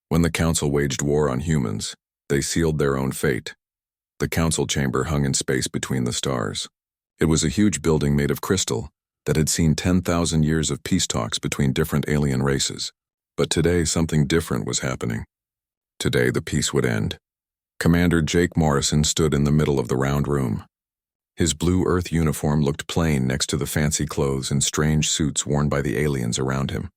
When the Council waged war on humans, they sealed their own fate. The Council chamber hung in space between the stars. It was a huge building made of crystal that had seen 10,000 years of peace talks between different alien races. But today, something different was happening. Today, the peace would end. Commander Jake Morrison stood in the middle of the round room. His blue Earth uniform looked plain next to the fancy clothes and strange suits worn by the aliens around him.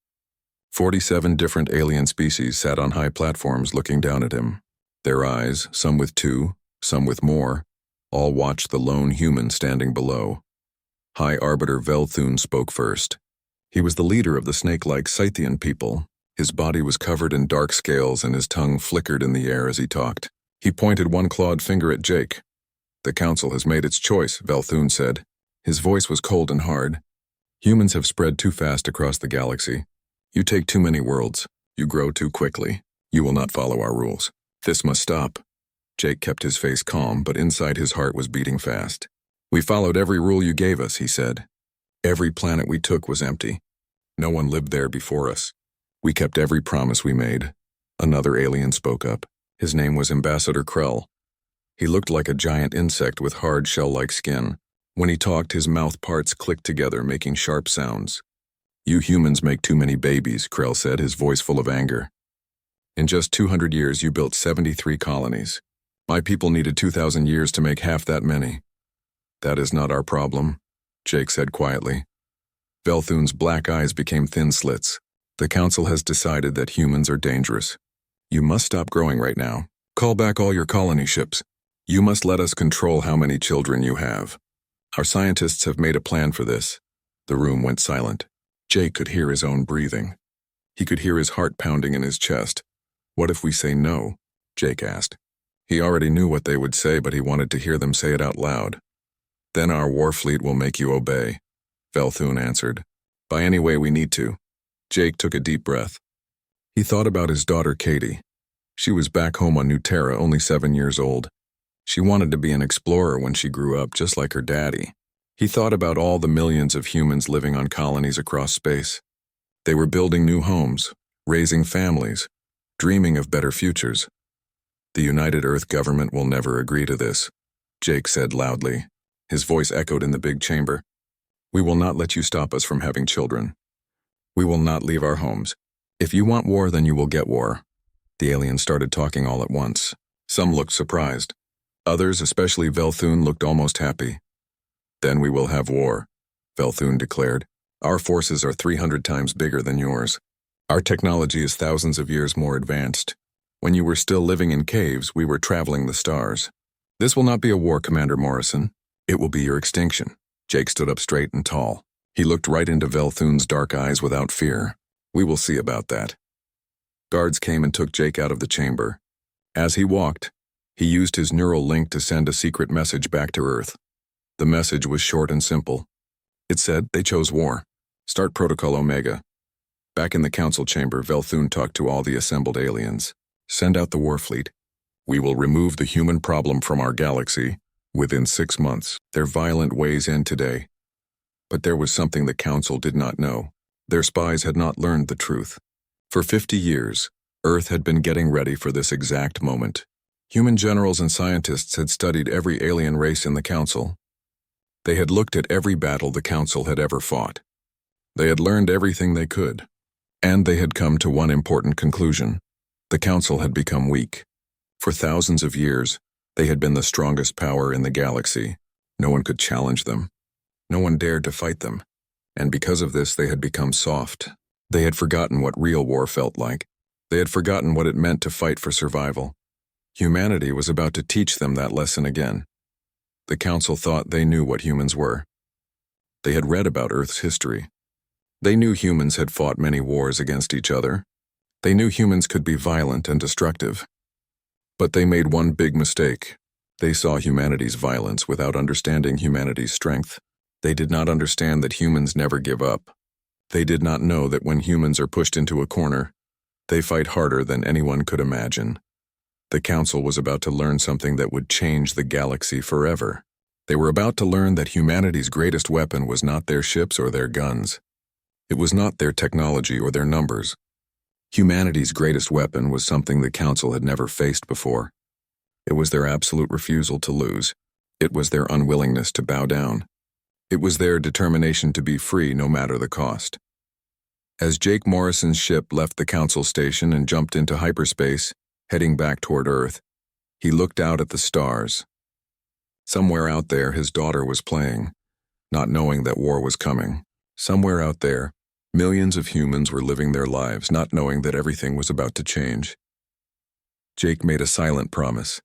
47 different alien species sat on high platforms looking down at him. Their eyes, some with two, some with more, all watched the lone human standing below. High Arbiter Velthun spoke first. He was the leader of the snake-like Scythian people. His body was covered in dark scales and his tongue flickered in the air as he talked. He pointed one clawed finger at Jake. "The Council has made its choice," Velthun said. His voice was cold and hard. "Humans have spread too fast across the galaxy. You take too many worlds. You grow too quickly. You will not follow our rules. This must stop." Jake kept his face calm, but inside his heart was beating fast. "We followed every rule you gave us," he said. "Every planet we took was empty. No one lived there before us. We kept every promise we made." Another alien spoke up. His name was Ambassador Krell. He looked like a giant insect with hard shell-like skin. When he talked, his mouth parts clicked together, making sharp sounds. "You humans make too many babies," Krell said, his voice full of anger. "In just 200 years, you built 73 colonies. My people needed 2,000 years to make half that many." "That is not our problem," Jake said quietly. Velthun's black eyes became thin slits. "The Council has decided that humans are dangerous. You must stop growing right now. Call back all your colony ships. You must let us control how many children you have. Our scientists have made a plan for this." The room went silent. Jake could hear his own breathing. He could hear his heart pounding in his chest. "What if we say no?" Jake asked. He already knew what they would say, but he wanted to hear them say it out loud. "Then our war fleet will make you obey," Velthun answered. "By any way we need to." Jake took a deep breath. He thought about his daughter Katie. She was back home on New Terra, only 7 years old. She wanted to be an explorer when she grew up, just like her daddy. He thought about all the millions of humans living on colonies across space. They were building new homes, raising families, dreaming of better futures. "The United Earth government will never agree to this," Jake said loudly. His voice echoed in the big chamber. "We will not let you stop us from having children. We will not leave our homes. If you want war, then you will get war." The aliens started talking all at once. Some looked surprised. Others, especially Velthun, looked almost happy. "Then we will have war," Velthun declared. "Our forces are 300 times bigger than yours. Our technology is thousands of years more advanced. When you were still living in caves, we were traveling the stars. This will not be a war, Commander Morrison. It will be your extinction." Jake stood up straight and tall. He looked right into Velthun's dark eyes without fear. "We will see about that." Guards came and took Jake out of the chamber. As he walked, he used his neural link to send a secret message back to Earth. The message was short and simple. It said, "They chose war. Start Protocol Omega." Back in the Council chamber, Velthun talked to all the assembled aliens. "Send out the war fleet. We will remove the human problem from our galaxy within 6 months. Their violent ways end today." But there was something the Council did not know. Their spies had not learned the truth. For 50 years, Earth had been getting ready for this exact moment. Human generals and scientists had studied every alien race in the Council. They had looked at every battle the Council had ever fought. They had learned everything they could. And they had come to one important conclusion. The Council had become weak. For thousands of years, they had been the strongest power in the galaxy. No one could challenge them. No one dared to fight them. And because of this, they had become soft. They had forgotten what real war felt like. They had forgotten what it meant to fight for survival. Humanity was about to teach them that lesson again. The Council thought they knew what humans were. They had read about Earth's history. They knew humans had fought many wars against each other. They knew humans could be violent and destructive. But they made one big mistake. They saw humanity's violence without understanding humanity's strength. They did not understand that humans never give up. They did not know that when humans are pushed into a corner, they fight harder than anyone could imagine. The Council was about to learn something that would change the galaxy forever. They were about to learn that humanity's greatest weapon was not their ships or their guns. It was not their technology or their numbers. Humanity's greatest weapon was something the Council had never faced before. It was their absolute refusal to lose. It was their unwillingness to bow down. It was their determination to be free no matter the cost. As Jake Morrison's ship left the Council station and jumped into hyperspace, heading back toward Earth, he looked out at the stars. Somewhere out there, his daughter was playing, not knowing that war was coming. Somewhere out there, millions of humans were living their lives, not knowing that everything was about to change. Jake made a silent promise.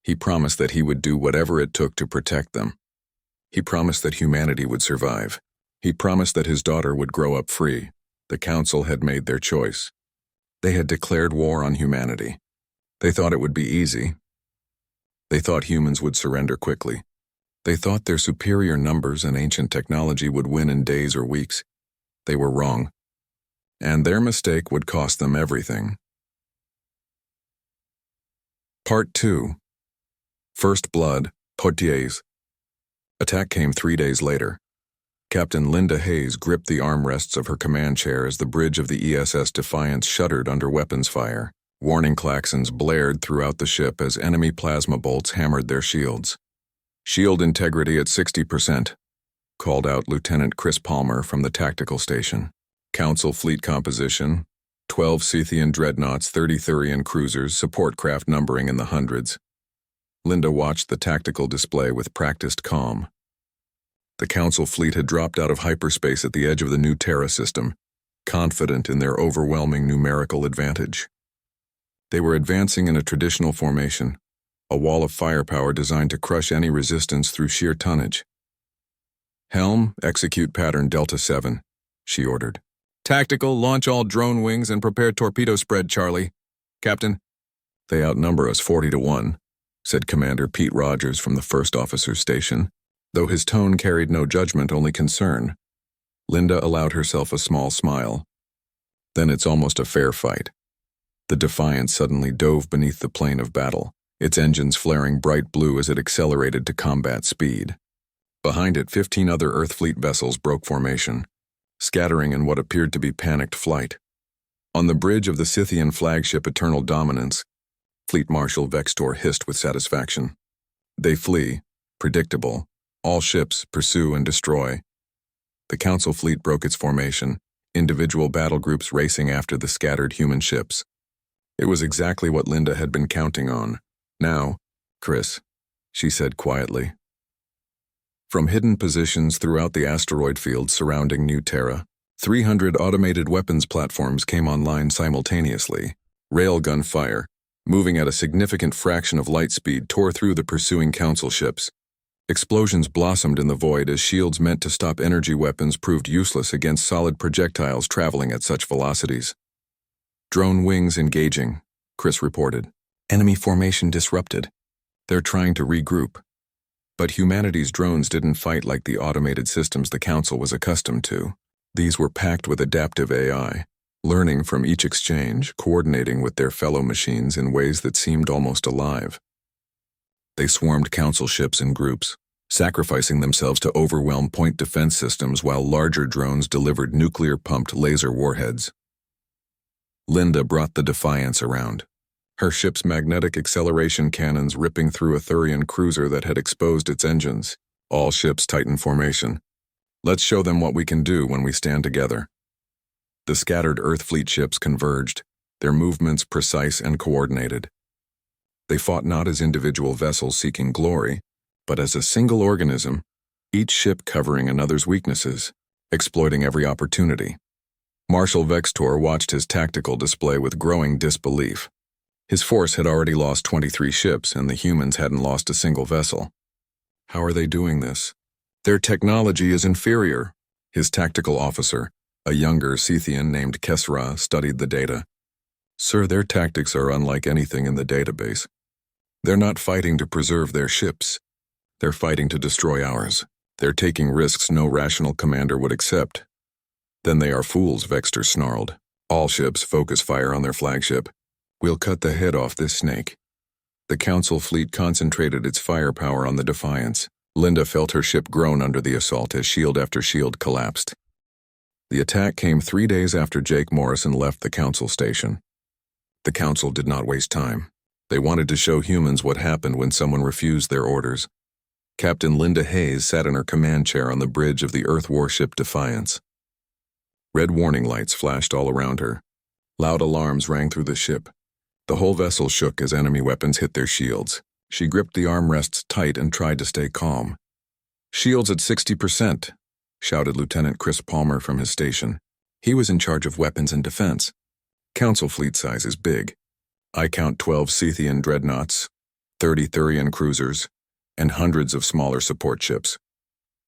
He promised that he would do whatever it took to protect them. He promised that humanity would survive. He promised that his daughter would grow up free. The Council had made their choice. They had declared war on humanity. They thought it would be easy. They thought humans would surrender quickly. They thought their superior numbers and ancient technology would win in days or weeks. They were wrong. And their mistake would cost them everything. Part 2. First Blood, Poitiers. Attack came 3 days later. Captain Linda Hayes gripped the armrests of her command chair as the bridge of the ESS Defiance shuddered under weapons fire. Warning klaxons blared throughout the ship as enemy plasma bolts hammered their shields. "Shield integrity at 60%, called out Lieutenant Chris Palmer from the tactical station. Council fleet composition, 12 Scythian dreadnoughts, 30 Thurian cruisers, support craft numbering in the hundreds. Linda watched the tactical display with practiced calm. The Council fleet had dropped out of hyperspace at the edge of the new Terra system, confident in their overwhelming numerical advantage. They were advancing in a traditional formation, a wall of firepower designed to crush any resistance through sheer tonnage. "Helm, execute pattern Delta 7, she ordered. "Tactical, launch all drone wings and prepare torpedo spread, Charlie. Captain." "They outnumber us 40-1, said Commander Pete Rogers from the first officer's station, though his tone carried no judgment, only concern. Linda allowed herself a small smile. "Then it's almost a fair fight." The Defiance suddenly dove beneath the plane of battle, its engines flaring bright blue as it accelerated to combat speed. Behind it, 15 other Earth Fleet vessels broke formation, scattering in what appeared to be panicked flight. On the bridge of the Scythian flagship Eternal Dominance, Fleet Marshal Vextor hissed with satisfaction. "They flee, predictable. All ships pursue and destroy." The Council fleet broke its formation, individual battle groups racing after the scattered human ships. It was exactly what Linda had been counting on. "Now, Chris," she said quietly. From hidden positions throughout the asteroid field surrounding New Terra, 300 automated weapons platforms came online simultaneously. Railgun fire, moving at a significant fraction of light speed, tore through the pursuing Council ships. Explosions blossomed in the void as shields meant to stop energy weapons proved useless against solid projectiles traveling at such velocities. "Drone wings engaging," Chris reported. "Enemy formation disrupted. They're trying to regroup." But humanity's drones didn't fight like the automated systems the Council was accustomed to. These were packed with adaptive AI, learning from each exchange, coordinating with their fellow machines in ways that seemed almost alive. They swarmed Council ships in groups, sacrificing themselves to overwhelm point defense systems while larger drones delivered nuclear-pumped laser warheads. Linda brought the Defiance around, her ship's magnetic acceleration cannons ripping through a Thurian cruiser that had exposed its engines. "All ships tighten formation. Let's show them what we can do when we stand together." The scattered Earth fleet ships converged, their movements precise and coordinated. They fought not as individual vessels seeking glory, but as a single organism, each ship covering another's weaknesses, exploiting every opportunity. Marshal Vextor watched his tactical display with growing disbelief. His force had already lost 23 ships, and the humans hadn't lost a single vessel. "How are they doing this?" "Their technology is inferior." His tactical officer, a younger Scythian named Kesra, studied the data. "Sir, their tactics are unlike anything in the database. They're not fighting to preserve their ships. They're fighting to destroy ours. They're taking risks no rational commander would accept." "Then they are fools," Vextor snarled. "All ships focus fire on their flagship. We'll cut the head off this snake." The Council fleet concentrated its firepower on the Defiance. Linda felt her ship groan under the assault as shield after shield collapsed. The attack came 3 days after Jake Morrison left the council station. The council did not waste time. They wanted to show humans what happened when someone refused their orders. Captain Linda Hayes sat in her command chair on the bridge of the Earth warship Defiance. Red warning lights flashed all around her. Loud alarms rang through the ship. The whole vessel shook as enemy weapons hit their shields. She gripped the armrests tight and tried to stay calm. "Shields at 60%, shouted Lieutenant Chris Palmer from his station. He was in charge of weapons and defense. Council fleet size is big. I count 12 Scythian dreadnoughts, 30 Thurian cruisers, and hundreds of smaller support ships.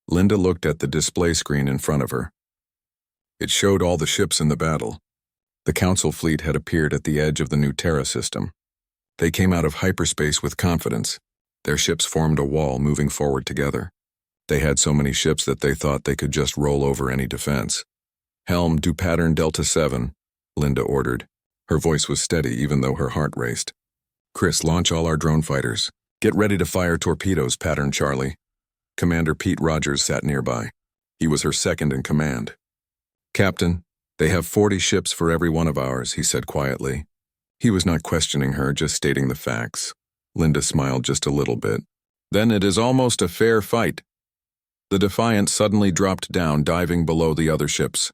Linda looked at the display screen in front of her. It showed all the ships in the battle. The Council fleet had appeared at the edge of the new Terra system. They came out of hyperspace with confidence. Their ships formed a wall moving forward together. They had so many ships that they thought they could just roll over any defense. "Helm, do pattern Delta 7, Linda ordered. Her voice was steady even though her heart raced. "Chris, launch all our drone fighters. Get ready to fire torpedoes, pattern Charlie." Commander Pete Rogers sat nearby. He was her second in command. "Captain, they have 40 ships for every one of ours," he said quietly. He was not questioning her, just stating the facts. Linda smiled just a little bit. "Then it is almost a fair fight." The Defiant suddenly dropped down, diving below the other ships.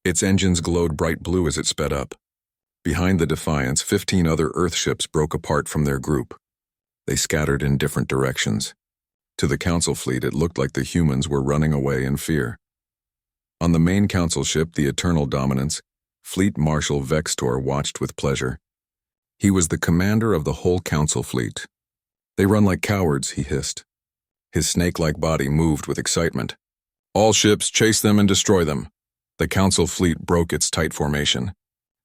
Its engines glowed bright blue as it sped up. Behind the Defiance, 15 other Earth ships broke apart from their group. They scattered in different directions. To the Council fleet, it looked like the humans were running away in fear. On the main Council ship, the Eternal Dominance, Fleet Marshal Vextor watched with pleasure. He was the commander of the whole Council fleet. "They run like cowards," he hissed. His snake-like body moved with excitement. "All ships, chase them and destroy them." The Council fleet broke its tight formation.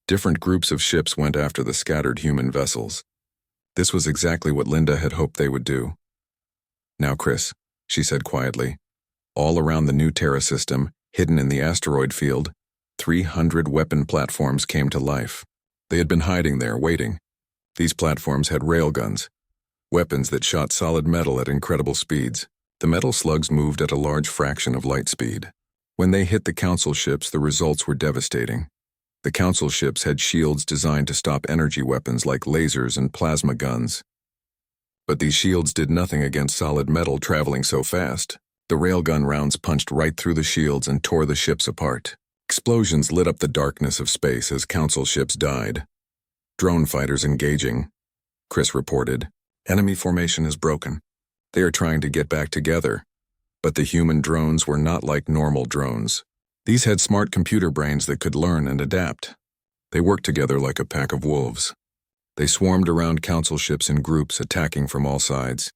Different groups of ships went after the scattered human vessels. This was exactly what Linda had hoped they would do. "Now, Chris," she said quietly. All around the new Terra system, hidden in the asteroid field, 300 weapon platforms came to life. They had been hiding there, waiting. These platforms had railguns, weapons that shot solid metal at incredible speeds. The metal slugs moved at a large fraction of light speed. When they hit the Council ships, the results were devastating. The Council ships had shields designed to stop energy weapons like lasers and plasma guns. But these shields did nothing against solid metal traveling so fast. The railgun rounds punched right through the shields and tore the ships apart. Explosions lit up the darkness of space as Council ships died. "Drone fighters engaging," Chris reported. "Enemy formation is broken. They are trying to get back together." But the human drones were not like normal drones. These had smart computer brains that could learn and adapt. They worked together like a pack of wolves. They swarmed around Council ships in groups, attacking from all sides.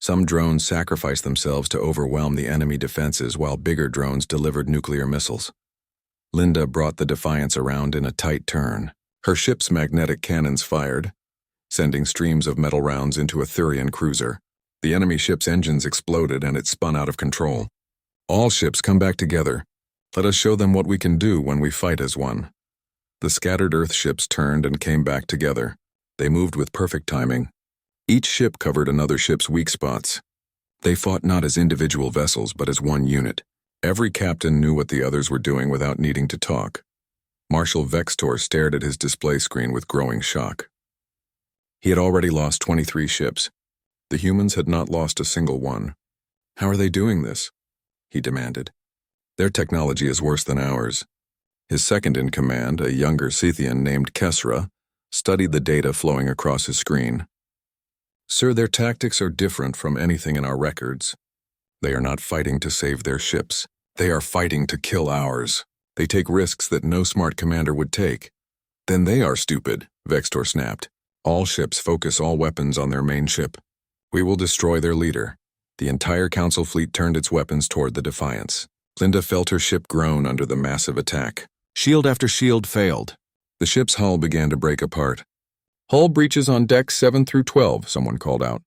Some drones sacrificed themselves to overwhelm the enemy defenses, while bigger drones delivered nuclear missiles. Linda brought the Defiance around in a tight turn. Her ship's magnetic cannons fired, sending streams of metal rounds into a Thurian cruiser. The enemy ship's engines exploded and it spun out of control. "All ships, come back together. Let us show them what we can do when we fight as one." The scattered Earth ships turned and came back together. They moved with perfect timing. Each ship covered another ship's weak spots. They fought not as individual vessels, but as one unit. Every captain knew what the others were doing without needing to talk. Marshal Vextor stared at his display screen with growing shock. He had already lost 23 ships. The humans had not lost a single one. "How are they doing this?" he demanded. "Their technology is worse than ours." His second in command, a younger Scythian named Kesra, studied the data flowing across his screen. "Sir, their tactics are different from anything in our records. They are not fighting to save their ships. They are fighting to kill ours. They take risks that no smart commander would take." "Then they are stupid," Vextor snapped. "All ships focus all weapons on their main ship. We will destroy their leader." The entire Council fleet turned its weapons toward the Defiance. Linda felt her ship groan under the massive attack. Shield after shield failed. The ship's hull began to break apart. "Hull breaches on decks 7 through 12, someone called out.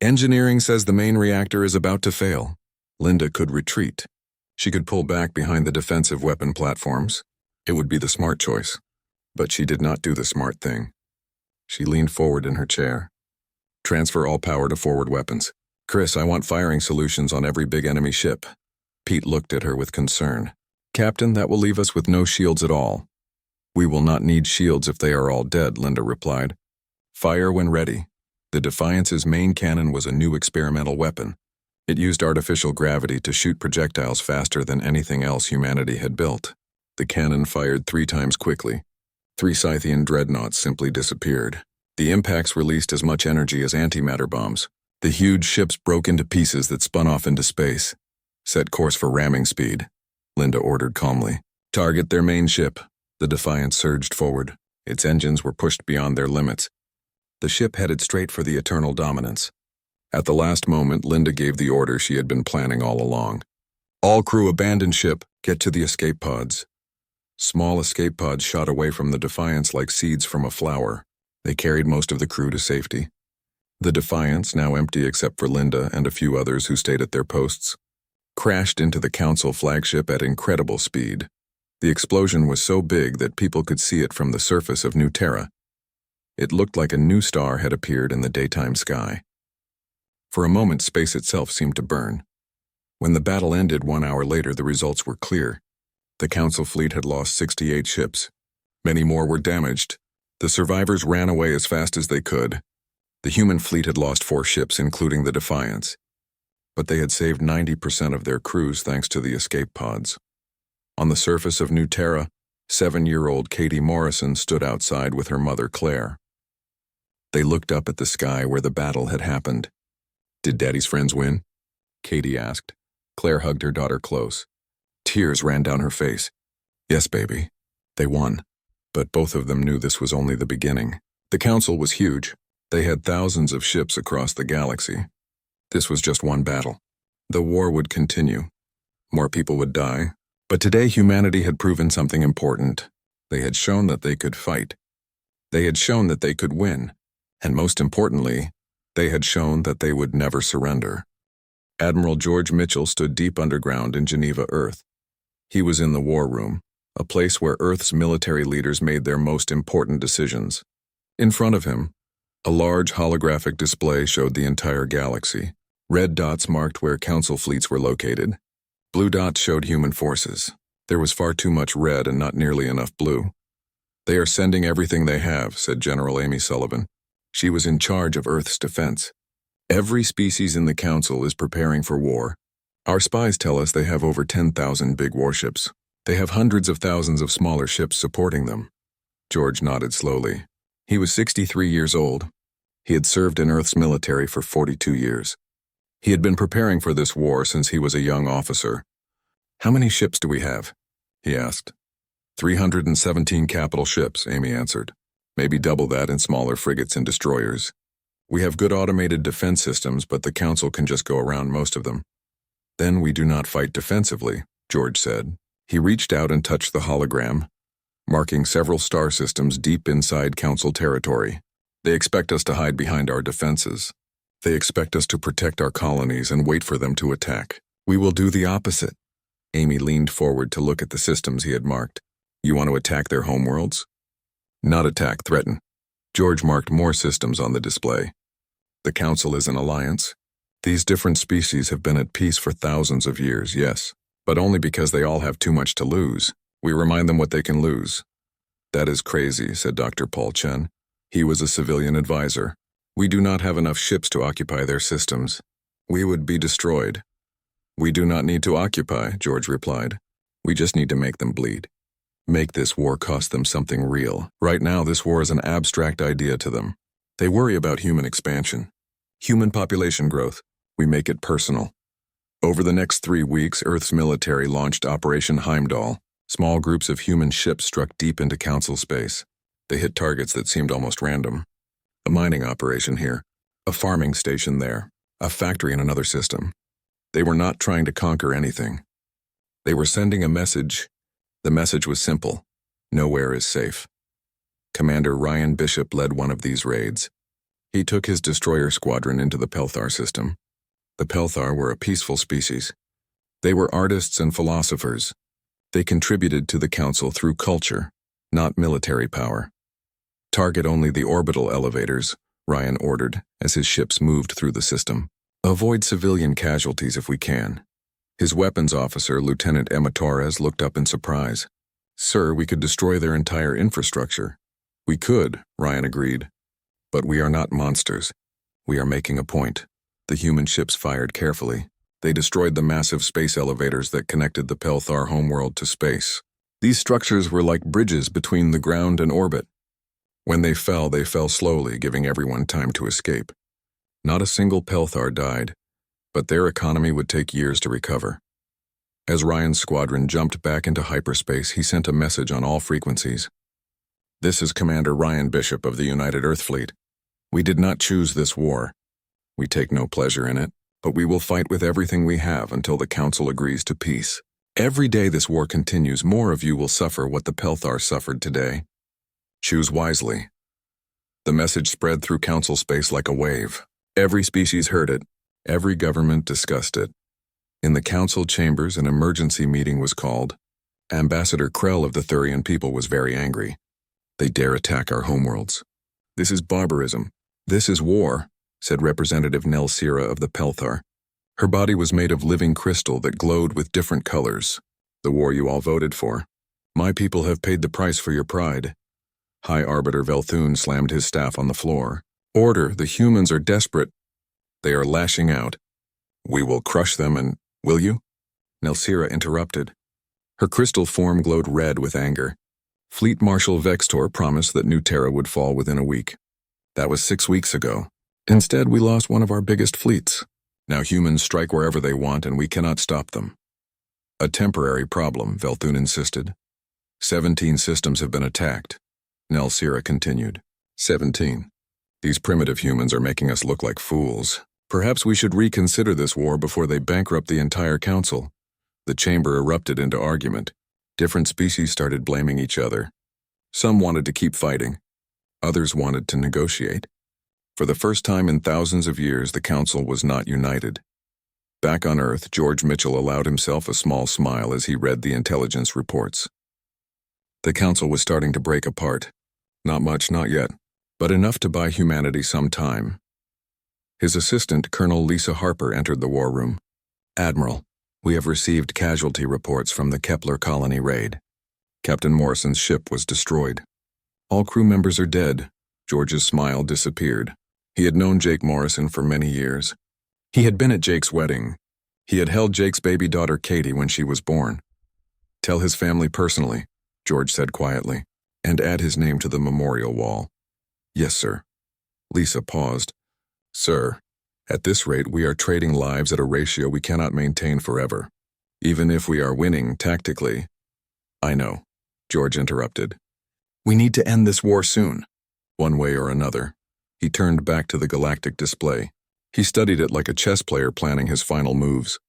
"Engineering says the main reactor is about to fail." Linda could retreat. She could pull back behind the defensive weapon platforms. It would be the smart choice. But she did not do the smart thing. She leaned forward in her chair. "Transfer all power to forward weapons. Chris, I want firing solutions on every big enemy ship." Pete looked at her with concern. Captain, that will leave us with no shields at all. We will not need shields if they are all dead, Linda replied. Fire when ready. The Defiance's main cannon was a new experimental weapon. It used artificial gravity to shoot projectiles faster than anything else humanity had built. The cannon fired 3 times quickly. 3 Scythian dreadnoughts simply disappeared. The impacts released as much energy as antimatter bombs. The huge ships broke into pieces that spun off into space. Set course for ramming speed, Linda ordered calmly. Target their main ship. The Defiance surged forward. Its engines were pushed beyond their limits. The ship headed straight for the Eternal Dominance. At the last moment, Linda gave the order she had been planning all along. All crew abandon ship, get to the escape pods. Small escape pods shot away from the Defiance like seeds from a flower. They carried most of the crew to safety. The Defiance, now empty except for Linda and a few others who stayed at their posts, crashed into the Council flagship at incredible speed. The explosion was so big that people could see it from the surface of New Terra. It looked like a new star had appeared in the daytime sky. For a moment, space itself seemed to burn. When the battle ended 1 hour later, the results were clear. The Council fleet had lost 68 ships. Many more were damaged. The survivors ran away as fast as they could. The human fleet had lost 4 ships, including the Defiance. But they had saved 90% of their crews thanks to the escape pods. On the surface of New Terra, 7-year-old Katie Morrison stood outside with her mother Claire. They looked up at the sky where the battle had happened. Did Daddy's friends win? Katie asked. Claire hugged her daughter close. Tears ran down her face. Yes, baby. They won. But both of them knew this was only the beginning. The Council was huge. They had thousands of ships across the galaxy. This was just one battle. The war would continue. More people would die. But today humanity had proven something important. They had shown that they could fight. They had shown that they could win. And most importantly, they had shown that they would never surrender. Admiral George Mitchell stood deep underground in Geneva, Earth. He was in the war room, a place where Earth's military leaders made their most important decisions. In front of him, a large holographic display showed the entire galaxy. Red dots marked where Council fleets were located. Blue dots showed human forces. There was far too much red and not nearly enough blue. They are sending everything they have, said General Amy Sullivan. She was in charge of Earth's defense. Every species in the Council is preparing for war. Our spies tell us they have over 10,000 big warships. They have hundreds of thousands of smaller ships supporting them. George nodded slowly. He was 63 years old. He had served in Earth's military for 42 years. He had been preparing for this war since he was a young officer. How many ships do we have? He asked. 317 capital ships, Amy answered. Maybe double that in smaller frigates and destroyers. We have good automated defense systems, but the Council can just go around most of them. Then we do not fight defensively, George said. He reached out and touched the hologram, marking several star systems deep inside Council territory. They expect us to hide behind our defenses. They expect us to protect our colonies and wait for them to attack. We will do the opposite. Amy leaned forward to look at the systems he had marked. You want to attack their homeworlds? Not attack, threaten. George marked more systems on the display. The Council is an alliance. These different species have been at peace for thousands of years, yes, but only because they all have too much to lose. We remind them what they can lose. That is crazy, said Dr. Paul Chen. He was a civilian advisor. We do not have enough ships to occupy their systems. We would be destroyed. We do not need to occupy, George replied. We just need to make them bleed. Make this war cost them something real. Right now, this war is an abstract idea to them. They worry about human expansion. Human population growth. We make it personal. Over the next 3 weeks, Earth's military launched Operation Heimdall. Small groups of human ships struck deep into Council space. They hit targets that seemed almost random. A mining operation here, a farming station there, a factory in another system. They were not trying to conquer anything. They were sending a message. The message was simple. Nowhere is safe. Commander Ryan Bishop led one of these raids. He took his destroyer squadron into the Pelthar system. The Pelthar were a peaceful species. They were artists and philosophers. They contributed to the Council through culture, not military power. Target only the orbital elevators, Ryan ordered as his ships moved through the system. Avoid civilian casualties if we can. His weapons officer, Lieutenant Emma Torres, looked up in surprise. "Sir, we could destroy their entire infrastructure." "We could," Ryan agreed. "But we are not monsters. We are making a point." The human ships fired carefully. They destroyed the massive space elevators that connected the Pelthar homeworld to space. These structures were like bridges between the ground and orbit. When they fell slowly, giving everyone time to escape. Not a single Pelthar died, but their economy would take years to recover. As Ryan's squadron jumped back into hyperspace, he sent a message on all frequencies. "This is Commander Ryan Bishop of the United Earth Fleet. We did not choose this war. We take no pleasure in it, but we will fight with everything we have until the Council agrees to peace. Every day this war continues, more of you will suffer what the Pelthar suffered today. Choose wisely." The message spread through Council space like a wave. Every species heard it. Every government discussed it. In the Council chambers, an emergency meeting was called. Ambassador Krell of the Thurian people was very angry. "They dare attack our homeworlds. This is barbarism. This is war," said Representative Nelsira of the Pelthar. Her body was made of living crystal that glowed with different colors. "The war you all voted for. My people have paid the price for your pride." High Arbiter Velthun slammed his staff on the floor. "Order, the humans are desperate. They are lashing out. We will crush them and, will you?" Nelsira interrupted. Her crystal form glowed red with anger. Fleet Marshal Vextor promised that New Terra would fall within a week. That was 6 weeks ago. Instead, we lost one of our biggest fleets. Now humans strike wherever they want and we cannot stop them. "A temporary problem," Velthun insisted. 17 systems have been attacked. Nelsira continued. 17. These primitive humans are making us look like fools. Perhaps we should reconsider this war before they bankrupt the entire council. The chamber erupted into argument. Different species started blaming each other. Some wanted to keep fighting. Others wanted to negotiate. For the first time in thousands of years, the council was not united. Back on Earth, George Mitchell allowed himself a small smile as he read the intelligence reports. The council was starting to break apart. Not much, not yet, but enough to buy humanity some time. His assistant, Colonel Lisa Harper, entered the war room. "Admiral, we have received casualty reports from the Kepler colony raid. Captain Morrison's ship was destroyed. All crew members are dead." George's smile disappeared. He had known Jake Morrison for many years. He had been at Jake's wedding. He had held Jake's baby daughter Katie when she was born. "Tell his family personally," George said quietly, "and add his name to the memorial wall." "Yes, sir." Lisa paused. "Sir, at this rate we are trading lives at a ratio we cannot maintain forever. Even if we are winning tactically." "I know," George interrupted. "We need to end this war soon. One way or another." He turned back to the galactic display. He studied it like a chess player planning his final moves.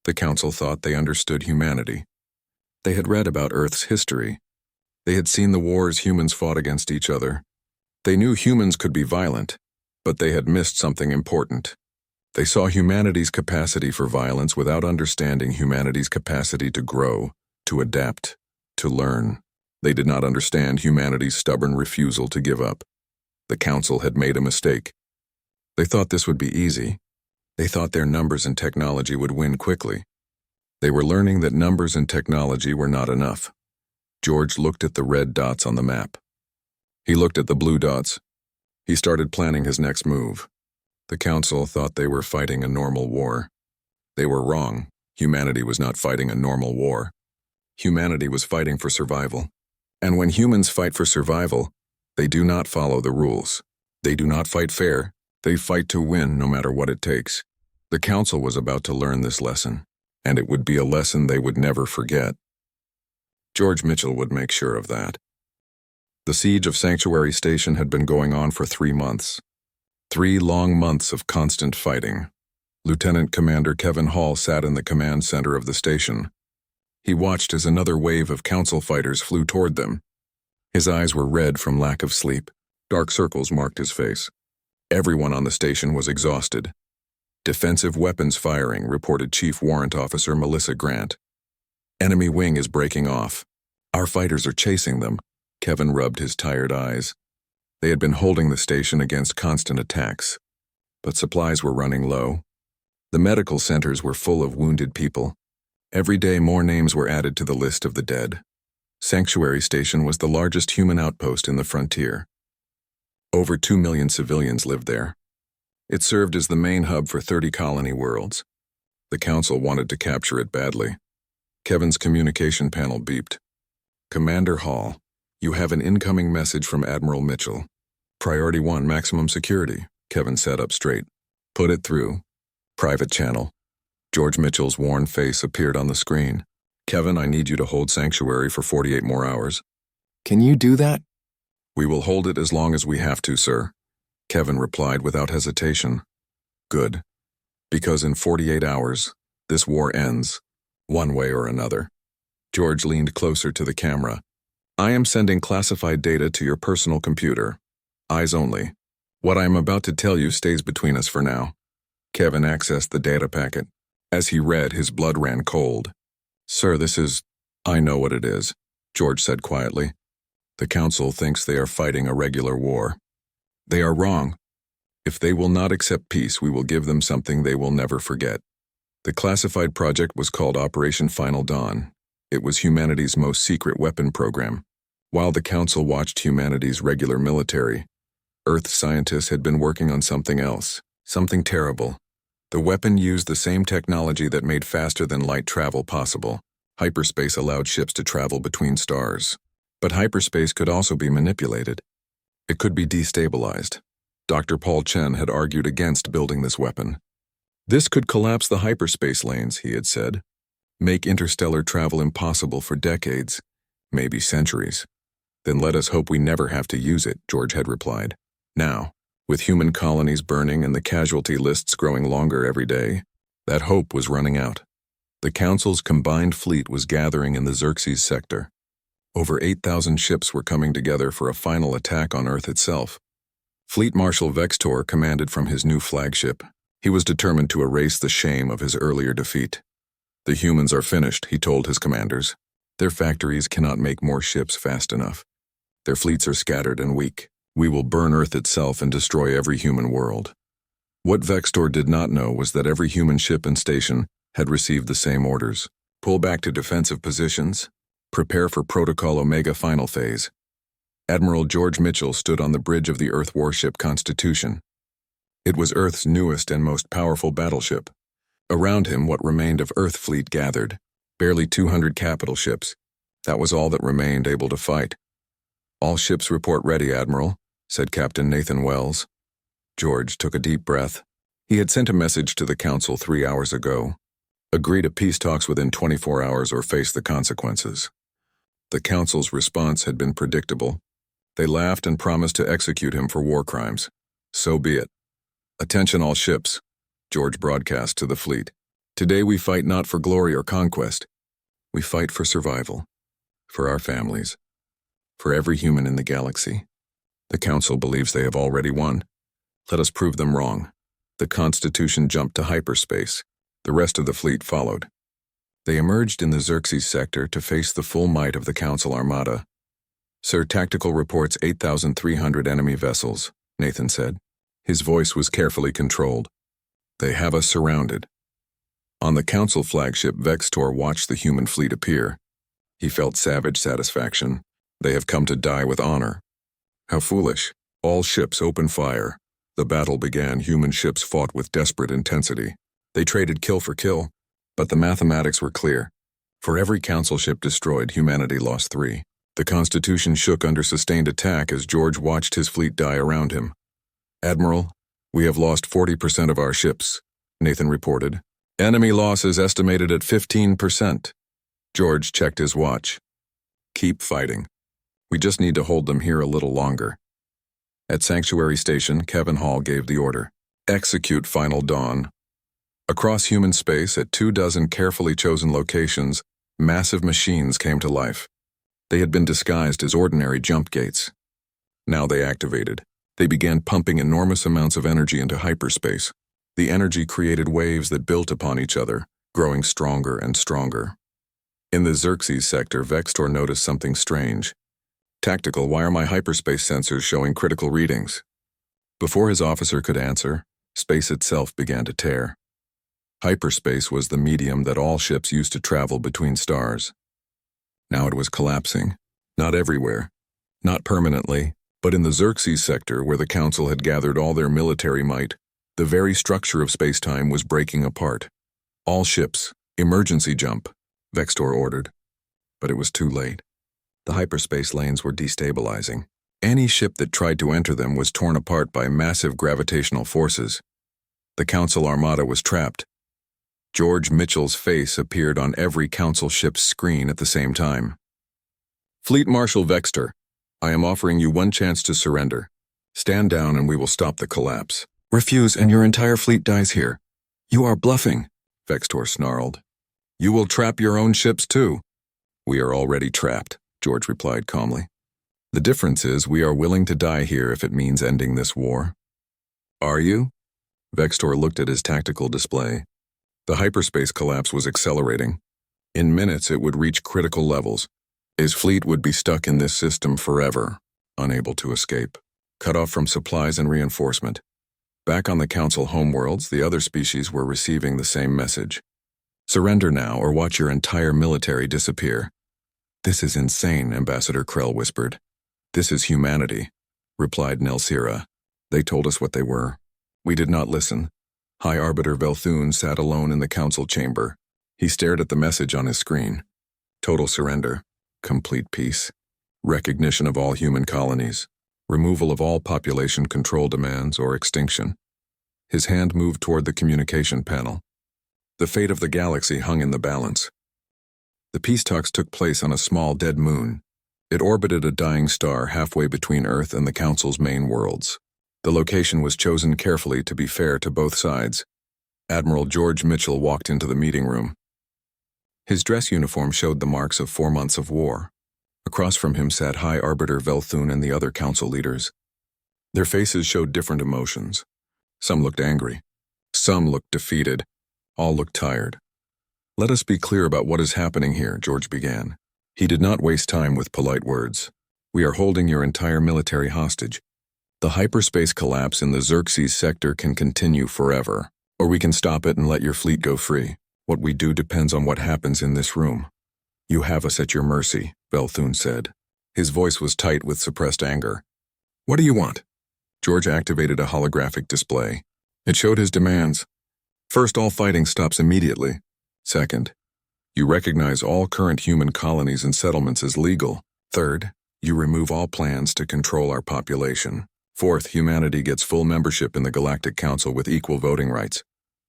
The council thought they understood humanity. They had read about Earth's history. They had seen the wars humans fought against each other. They knew humans could be violent, but they had missed something important. They saw humanity's capacity for violence without understanding humanity's capacity to grow, to adapt, to learn. They did not understand humanity's stubborn refusal to give up. The council had made a mistake. They thought this would be easy. They thought their numbers and technology would win quickly. They were learning that numbers and technology were not enough. George looked at the red dots on the map. He looked at the blue dots. He started planning his next move. The council thought they were fighting a normal war. They were wrong. Humanity was not fighting a normal war. Humanity was fighting for survival. And when humans fight for survival, they do not follow the rules. They do not fight fair. They fight to win no matter what it takes. The council was about to learn this lesson, and it would be a lesson they would never forget. George Mitchell would make sure of that. The siege of Sanctuary Station had been going on for 3 months. 3 long months of constant fighting. Lieutenant Commander Kevin Hall sat in the command center of the station. He watched as another wave of council fighters flew toward them. His eyes were red from lack of sleep. Dark circles marked his face. Everyone on the station was exhausted. "Defensive weapons firing," reported Chief Warrant Officer Melissa Grant. "Enemy wing is breaking off. Our fighters are chasing them." Kevin rubbed his tired eyes. They had been holding the station against constant attacks, but supplies were running low. The medical centers were full of wounded people. Every day more names were added to the list of the dead. Sanctuary Station was the largest human outpost in the frontier. Over 2 million civilians lived there. It served as the main hub for 30 colony worlds. The council wanted to capture it badly. Kevin's communication panel beeped. Commander Hall, you have an incoming message from Admiral Mitchell. Priority 1, maximum security. Kevin sat up straight. Put it through. Private channel. George Mitchell's worn face appeared on the screen. Kevin, I need you to hold Sanctuary for 48 more hours. Can you do that? We will hold it as long as we have to, sir. Kevin replied without hesitation. Good. Because in 48 hours, this war ends, one way or another. George leaned closer to the camera. I am sending classified data to your personal computer. Eyes only. What I am about to tell you stays between us for now. Kevin accessed the data packet. As he read, his blood ran cold. Sir, this is... I know what it is, George said quietly. The council thinks they are fighting a regular war. They are wrong. If they will not accept peace, we will give them something they will never forget. The classified project was called Operation Final Dawn. It was humanity's most secret weapon program. While the council watched humanity's regular military, Earth scientists had been working on something else, something terrible. The weapon used the same technology that made faster-than-light travel possible. Hyperspace allowed ships to travel between stars. But hyperspace could also be manipulated. It could be destabilized. Dr. Paul Chen had argued against building this weapon. This could collapse the hyperspace lanes, he had said. Make interstellar travel impossible for decades, maybe centuries. Then let us hope we never have to use it, George had replied. Now, with human colonies burning and the casualty lists growing longer every day, that hope was running out. The Council's combined fleet was gathering in the Xerxes sector. Over 8,000 ships were coming together for a final attack on Earth itself. Fleet Marshal Vextor commanded from his new flagship. He was determined to erase the shame of his earlier defeat. The humans are finished, he told his commanders. Their factories cannot make more ships fast enough. Their fleets are scattered and weak. We will burn Earth itself and destroy every human world. What Vextor did not know was that every human ship and station had received the same orders. Pull back to defensive positions. Prepare for Protocol Omega final phase. Admiral George Mitchell stood on the bridge of the Earth warship Constitution. It was Earth's newest and most powerful battleship. Around him, what remained of Earth fleet gathered. Barely 200 capital ships. That was all that remained able to fight. All ships report ready, Admiral, said Captain Nathan Wells. George took a deep breath. He had sent a message to the Council 3 hours ago. Agree to peace talks within 24 hours or face the consequences. The Council's response had been predictable. They laughed and promised to execute him for war crimes. So be it. Attention all ships, George broadcast to the fleet. Today we fight not for glory or conquest. We fight for survival. For our families. For every human in the galaxy. The Council believes they have already won. Let us prove them wrong. The Constitution jumped to hyperspace. The rest of the fleet followed. They emerged in the Xerxes sector to face the full might of the Council armada. Sir, tactical reports 8,300 enemy vessels, Nathan said. His voice was carefully controlled. They have us surrounded. On the Council flagship, Vextor watched the human fleet appear. He felt savage satisfaction. They have come to die with honor. How foolish. All ships open fire. The battle began. Human ships fought with desperate intensity. They traded kill for kill, but the mathematics were clear. For every Council ship destroyed, humanity lost 3. The Constitution shook under sustained attack as George watched his fleet die around him. Admiral, we have lost 40% of our ships, Nathan reported. Enemy loss is estimated at 15%. George checked his watch. Keep fighting. We just need to hold them here a little longer. At Sanctuary Station, Kevin Hall gave the order. Execute Final Dawn. Across human space, at 24 carefully chosen locations, massive machines came to life. They had been disguised as ordinary jump gates. Now they activated. They began pumping enormous amounts of energy into hyperspace. The energy created waves that built upon each other, growing stronger and stronger. In the Xerxes sector, Vextor noticed something strange. Tactical, why are my hyperspace sensors showing critical readings? Before his officer could answer, space itself began to tear. Hyperspace was the medium that all ships used to travel between stars. Now it was collapsing. Not everywhere, not permanently, but in the Xerxes sector where the Council had gathered all their military might, the very structure of space-time was breaking apart. All ships, emergency jump, Vextor ordered. But it was too late. The hyperspace lanes were destabilizing. Any ship that tried to enter them was torn apart by massive gravitational forces. The Council armada was trapped. George Mitchell's face appeared on every Council ship's screen at the same time. Fleet Marshal Vextor, I am offering you one chance to surrender. Stand down and we will stop the collapse. Refuse and your entire fleet dies here. You are bluffing, Vextor snarled. You will trap your own ships too. We are already trapped, George replied calmly. The difference is we are willing to die here if it means ending this war. Are you? Vextor looked at his tactical display. The hyperspace collapse was accelerating. In minutes it would reach critical levels. His fleet would be stuck in this system forever, unable to escape, cut off from supplies and reinforcement. Back on the Council homeworlds, the other species were receiving the same message. Surrender now or watch your entire military disappear. This is insane, Ambassador Krell whispered. This is humanity, replied Nelsira. They told us what they were. We did not listen. High Arbiter Velthun sat alone in the Council chamber. He stared at the message on his screen. Total surrender, complete peace, recognition of all human colonies, removal of all population control demands or extinction. His hand moved toward the communication panel. The fate of the galaxy hung in the balance. The peace talks took place on a small dead moon. It orbited a dying star halfway between Earth and the Council's main worlds. The location was chosen carefully to be fair to both sides. Admiral George Mitchell walked into the meeting room. His dress uniform showed the marks of 4 months of war. Across from him sat High Arbiter Velthun and the other Council leaders. Their faces showed different emotions. Some looked angry. Some looked defeated. All looked tired. Let us be clear about what is happening here, George began. He did not waste time with polite words. We are holding your entire military hostage. The hyperspace collapse in the Xerxes sector can continue forever, or we can stop it and let your fleet go free. What we do depends on what happens in this room. You have us at your mercy, Velthun said. His voice was tight with suppressed anger. What do you want? George activated a holographic display. It showed his demands. First, all fighting stops immediately. Second, you recognize all current human colonies and settlements as legal. Third, you remove all plans to control our population. Fourth, humanity gets full membership in the Galactic Council with equal voting rights.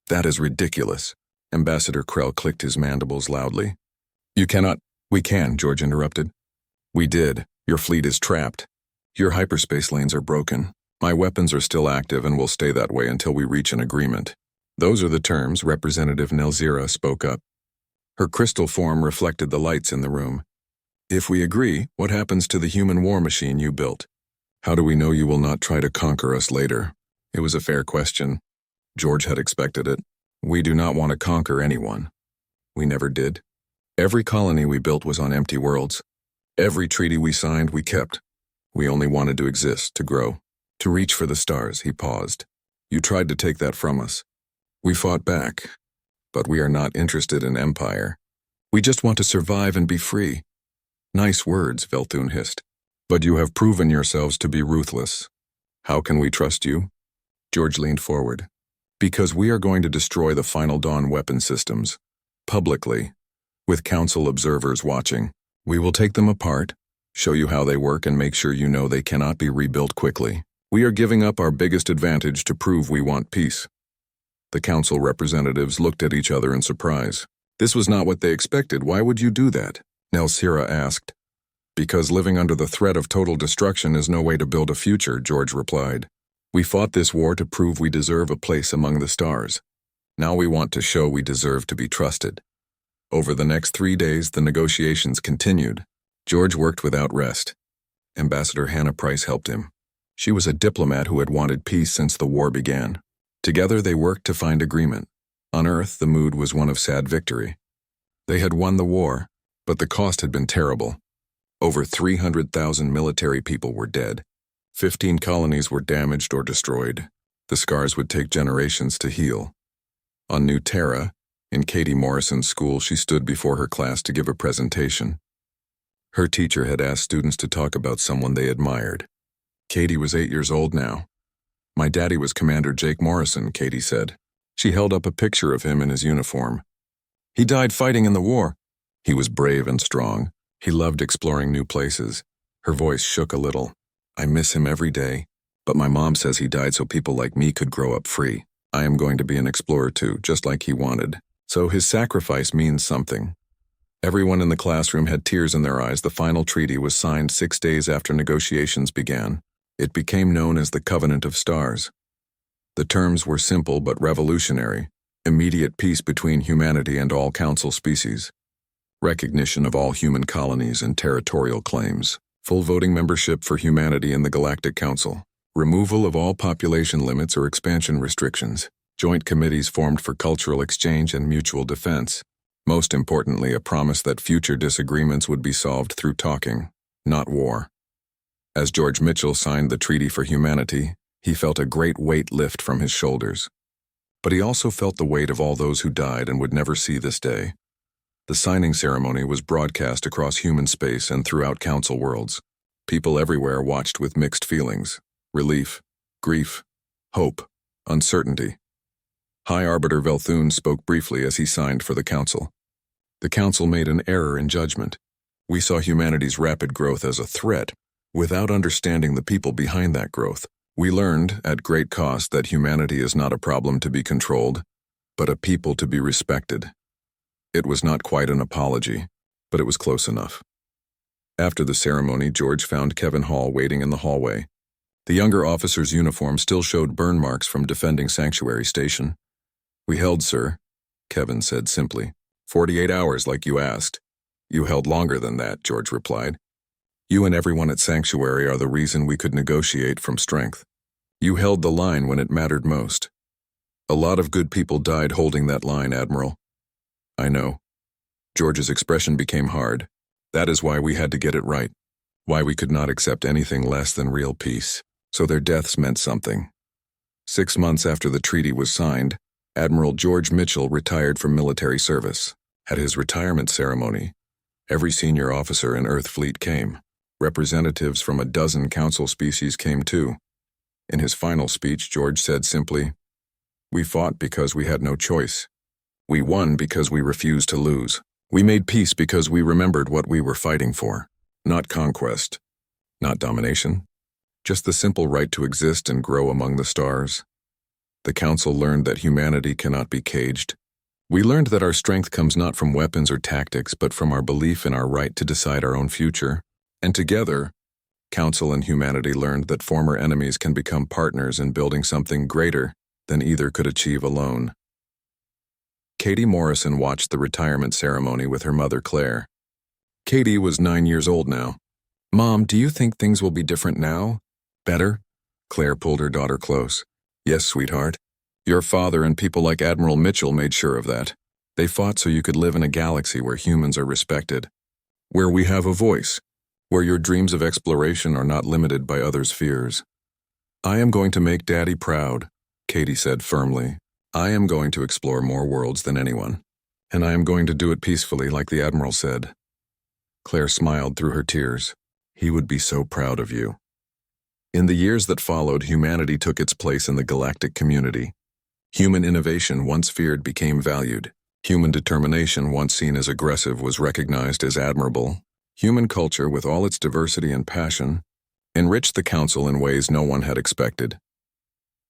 That is ridiculous. Ambassador Krell clicked his mandibles loudly. You cannot. We can, George interrupted. We did. Your fleet is trapped. Your hyperspace lanes are broken. My weapons are still active and will stay that way until we reach an agreement. Those are the terms, Representative Nelsira spoke up. Her crystal form reflected the lights in the room. If we agree, what happens to the human war machine you built? How do we know you will not try to conquer us later? It was a fair question. George had expected it. We do not want to conquer anyone. We never did. Every colony we built was on empty worlds. Every treaty we signed, we kept. We only wanted to exist, to grow, to reach for the stars, he paused. You tried to take that from us. We fought back, but we are not interested in empire. We just want to survive and be free. Nice words, Velthun hissed. But you have proven yourselves to be ruthless. How can we trust you? George leaned forward. Because we are going to destroy the Final Dawn weapon systems. Publicly. With Council observers watching. We will take them apart, show you how they work and make sure you know they cannot be rebuilt quickly. We are giving up our biggest advantage to prove we want peace. The Council representatives looked at each other in surprise. This was not what they expected. Why would you do that? Nelsira asked. Because living under the threat of total destruction is no way to build a future, George replied. We fought this war to prove we deserve a place among the stars. Now we want to show we deserve to be trusted. Over the next 3 days, the negotiations continued. George worked without rest. Ambassador Hannah Price helped him. She was a diplomat who had wanted peace since the war began. Together they worked to find agreement. On Earth, the mood was one of sad victory. They had won the war, but the cost had been terrible. Over 300,000 military people were dead. 15 colonies were damaged or destroyed. The scars would take generations to heal. On New Terra, in Katie Morrison's school, she stood before her class to give a presentation. Her teacher had asked students to talk about someone they admired. Katie was 8 years old now. "My daddy was Commander Jake Morrison," Katie said. She held up a picture of him in his uniform. "He died fighting in the war. He was brave and strong. He loved exploring new places." Her voice shook a little. "I miss him every day, but my mom says he died so people like me could grow up free. I am going to be an explorer too, just like he wanted. So his sacrifice means something." Everyone in the classroom had tears in their eyes. The final treaty was signed 6 days after negotiations began. It became known as the Covenant of Stars. The terms were simple but revolutionary: immediate peace between humanity and all council species, recognition of all human colonies and territorial claims, full voting membership for humanity in the Galactic Council, removal of all population limits or expansion restrictions, joint committees formed for cultural exchange and mutual defense. Most importantly, a promise that future disagreements would be solved through talking, not war. As George Mitchell signed the Treaty for Humanity, he felt a great weight lift from his shoulders. But he also felt the weight of all those who died and would never see this day. The signing ceremony was broadcast across human space and throughout council worlds. People everywhere watched with mixed feelings: relief, grief, hope, uncertainty. High Arbiter Velthun spoke briefly as he signed for the council. The council made an error in judgment. We saw humanity's rapid growth as a threat, without understanding the people behind that growth. We learned, at great cost, that humanity is not a problem to be controlled, but a people to be respected. It was not quite an apology, but it was close enough. After the ceremony, George found Kevin Hall waiting in the hallway. The younger officer's uniform still showed burn marks from defending Sanctuary Station. "We held, sir," Kevin said simply. 48 hours like you asked." "You held longer than that," George replied. "You and everyone at Sanctuary are the reason we could negotiate from strength. You held the line when it mattered most. A lot of good people died holding that line, Admiral." "I know." George's expression became hard. "That is why we had to get it right. Why we could not accept anything less than real peace. So their deaths meant something." 6 months after the treaty was signed, Admiral George Mitchell retired from military service. At his retirement ceremony, every senior officer in Earth Fleet came. Representatives from a dozen council species came too. In his final speech, George said simply, "We fought because we had no choice. We won because we refused to lose. We made peace because we remembered what we were fighting for. Not conquest, not domination, just the simple right to exist and grow among the stars." The council learned that humanity cannot be caged. We learned that our strength comes not from weapons or tactics, but from our belief in our right to decide our own future. And together, council and humanity learned that former enemies can become partners in building something greater than either could achieve alone. Katie Morrison watched the retirement ceremony with her mother, Claire. Katie was 9 years old now. "Mom, do you think things will be different now? Better?" Claire pulled her daughter close. "Yes, sweetheart. Your father and people like Admiral Mitchell made sure of that. They fought so you could live in a galaxy where humans are respected, where we have a voice, where your dreams of exploration are not limited by others' fears." "I am going to make Daddy proud," Katie said firmly. "I am going to explore more worlds than anyone, and I am going to do it peacefully like the Admiral said." Claire smiled through her tears. "He would be so proud of you." In the years that followed, humanity took its place in the galactic community. Human innovation, once feared, became valued. Human determination, once seen as aggressive, was recognized as admirable. Human culture, with all its diversity and passion, enriched the council in ways no one had expected.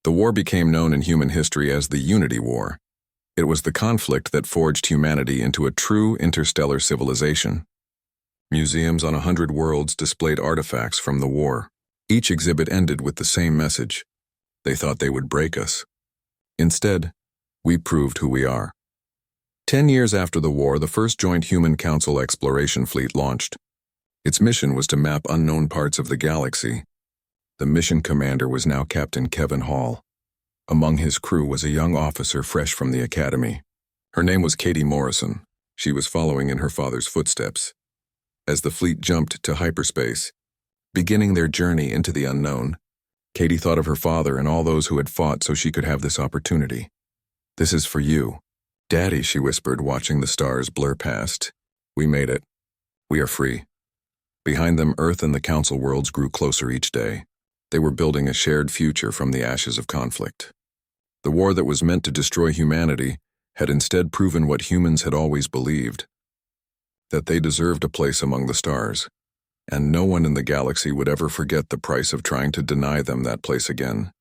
The war became known in human history as the Unity War. It was the conflict that forged humanity into a true interstellar civilization. Museums on 100 worlds displayed artifacts from the war. Each exhibit ended with the same message: they thought they would break us. Instead, we proved who we are. 10 years after the war, the first joint Human Council exploration fleet launched. Its mission was to map unknown parts of the galaxy. The mission commander was now Captain Kevin Hall. Among his crew was a young officer fresh from the academy. Her name was Katie Morrison. She was following in her father's footsteps. As the fleet jumped to hyperspace, beginning their journey into the unknown, Katie thought of her father and all those who had fought so she could have this opportunity. This is for you. Daddy, she whispered, watching the stars blur past. We made it. We are free. Behind them, Earth and the Council worlds grew closer each day. They were building a shared future from the ashes of conflict. The war that was meant to destroy humanity had instead proven what humans had always believed, that they deserved a place among the stars, and no one in the galaxy would ever forget the price of trying to deny them that place again.